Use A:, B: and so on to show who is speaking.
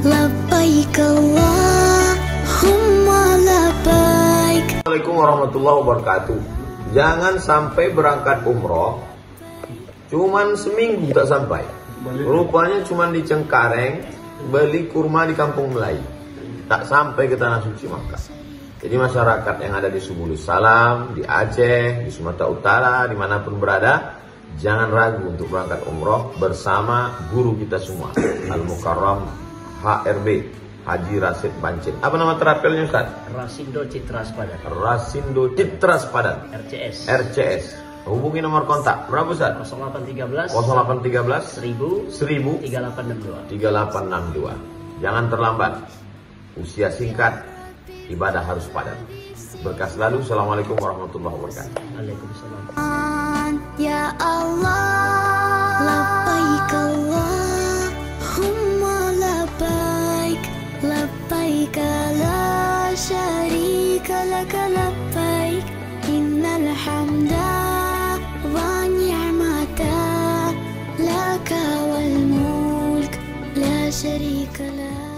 A: labbaik Allahumma labbaik.
B: Assalamualaikum warahmatullahi wabarakatuh. Jangan sampai berangkat umroh cuman seminggu tak sampai. Rupanya cuman di Cengkareng beli kurma di Kampung Melayu, tak sampai ke tanah suci Makkah. Jadi masyarakat yang ada di Subulus Salam, di Aceh, di Sumatera Utara, dimanapun berada, jangan ragu untuk berangkat umroh bersama guru kita semua, Al-Mukarram HRB, Haji Rasid Bancin. Apa nama terapelnya Ustaz?
C: Rasindo Citra Sepadan.
B: Rasindo Citra Sepadan. RCS. Hubungi nomor kontak. Berapa Ustaz?
C: 0813
B: 0813
C: 1000
B: 1000
C: 3862.
B: 3862. Jangan terlambat. Usia singkat, ibadah harus padat. Berkah selalu. Assalamualaikum warahmatullahi wabarakatuh.
C: Waalaikumsalam.
A: Ya Allah, labbaik Allahumma labbaik, labbaik la syarika laka labbaik, innal hamda wa ni'mata laka wal mulk la syarika lak.